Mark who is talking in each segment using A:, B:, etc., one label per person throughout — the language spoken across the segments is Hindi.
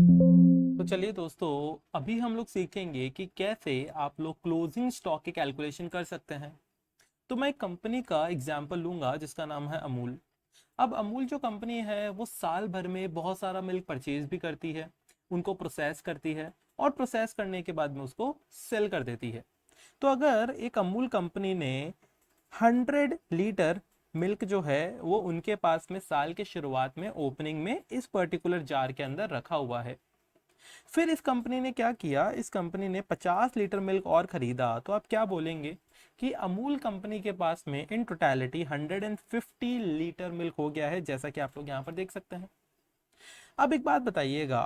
A: तो चलिए दोस्तों, अभी हम लोग सीखेंगे कि कैसे आप लोग क्लोजिंग स्टॉक की कैलकुलेशन कर सकते हैं। तो मैं एक कंपनी का एग्जांपल लूंगा जिसका नाम है अमूल। अब अमूल जो कंपनी है वो साल भर में बहुत सारा मिल्क परचेज भी करती है, उनको प्रोसेस करती है और प्रोसेस करने के बाद में उसको सेल कर देती है। तो अगर एक अमूल कंपनी ने 100 लीटर मिल्क जो है वो उनके पास में साल के शुरुआत में ओपनिंग में इस पर्टिकुलर जार के अंदर रखा हुआ है, फिर इस कंपनी ने क्या किया, इस कंपनी ने 50 लीटर मिल्क और खरीदा, तो आप क्या बोलेंगे कि अमूल कंपनी के पास में इन टोटलिटी 150 लीटर मिल्क हो गया है, जैसा कि आप लोग यहाँ पर देख सकते हैं। अब एक बात बताइएगा,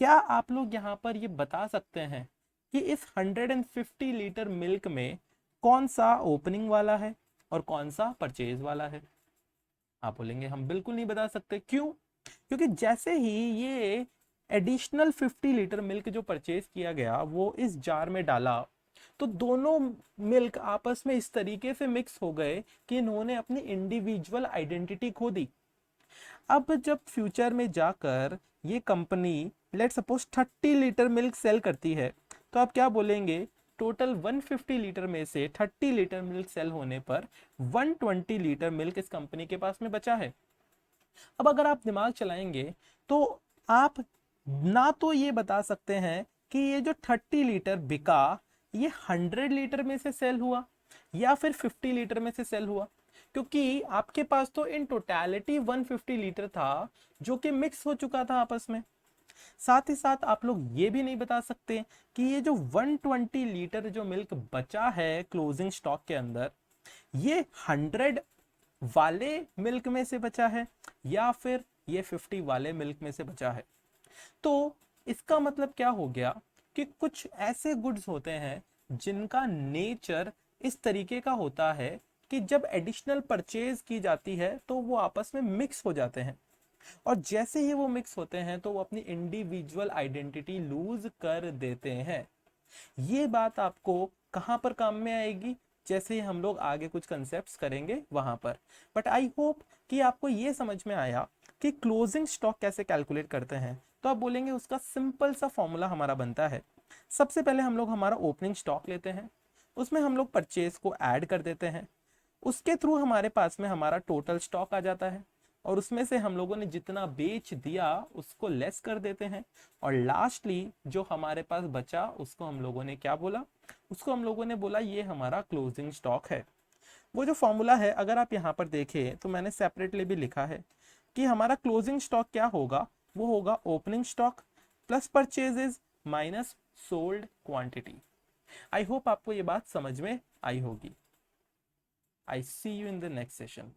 A: क्या आप लोग यहाँ पर ये बता सकते हैं कि इस 150 लीटर मिल्क में कौन सा ओपनिंग वाला है और कौन सा परचेज वाला है? आप बोलेंगे हम बिल्कुल नहीं बता सकते। क्यों? क्योंकि जैसे ही ये एडिशनल 50 लीटर मिल्क जो परचेज किया गया वो इस जार में डाला, तो दोनों मिल्क आपस में इस तरीके से मिक्स हो गए कि इन्होंने अपनी इंडिविजुअल आइडेंटिटी खो दी। अब जब फ्यूचर में जाकर ये company let suppose 30 litre milk sell करती है, तो आप क्या बोलेंगे? टोटल 150 लीटर में से 30 लीटर मिल्क सेल होने पर 120 लीटर मिल्क इस कंपनी के पास में बचा है। अब अगर आप दिमाग चलाएंगे तो आप ना तो ये बता सकते हैं कि ये जो 30 लीटर बिका ये 100 लीटर में से सेल हुआ या फिर 50 लीटर में से सेल हुआ, क्योंकि आपके पास तो इन टोटलिटी 150 लीटर था जो कि मिक्स हो चुका था आपस में। साथ ही साथ आप लोग ये भी नहीं बता सकते कि ये जो 120 लीटर जो मिल्क बचा है क्लोजिंग स्टॉक के अंदर, ये 100 वाले मिल्क में से बचा है या फिर ये 50 वाले मिल्क में से बचा है। तो इसका मतलब क्या हो गया कि कुछ ऐसे गुड्स होते हैं जिनका नेचर इस तरीके का होता है कि जब एडिशनल परचेज की जाती है तो वो आपस में मिक्स हो जाते हैं, और जैसे ही वो मिक्स होते हैं तो वो अपनी इंडिविजुअल आइडेंटिटी लूज कर देते हैं। ये बात आपको कहां पर काम में आएगी? जैसे ही हम लोग आगे कुछ कंसेप्ट्स करेंगे वहां पर। बट आई होप कि आपको ये समझ में आया कि क्लोजिंग स्टॉक कैसे कैलकुलेट करते हैं। तो आप बोलेंगे उसका सिंपल सा फॉर्मूला हमारा बनता है। सबसे पहले हम लोग हमारा ओपनिंग स्टॉक लेते हैं, उसमें हम लोग परचेज को ऐड कर देते हैं, उसके थ्रू हमारे पास में हमारा टोटल स्टॉक आ जाता है, और उसमें से हम लोगों ने जितना बेच दिया उसको लेस कर देते हैं, और लास्टली जो हमारे पास बचा उसको हम लोगों ने क्या बोला? उसको हम लोगों ने बोला ये हमारा क्लोजिंग स्टॉक है। वो जो फॉर्मूला है अगर आप यहाँ पर देखें तो मैंने सेपरेटली भी लिखा है कि हमारा क्लोजिंग स्टॉक क्या होगा। वो होगा opening stock plus purchases minus sold quantity. I hope आपको ये बात समझ में आई होगी। I see you in the next session.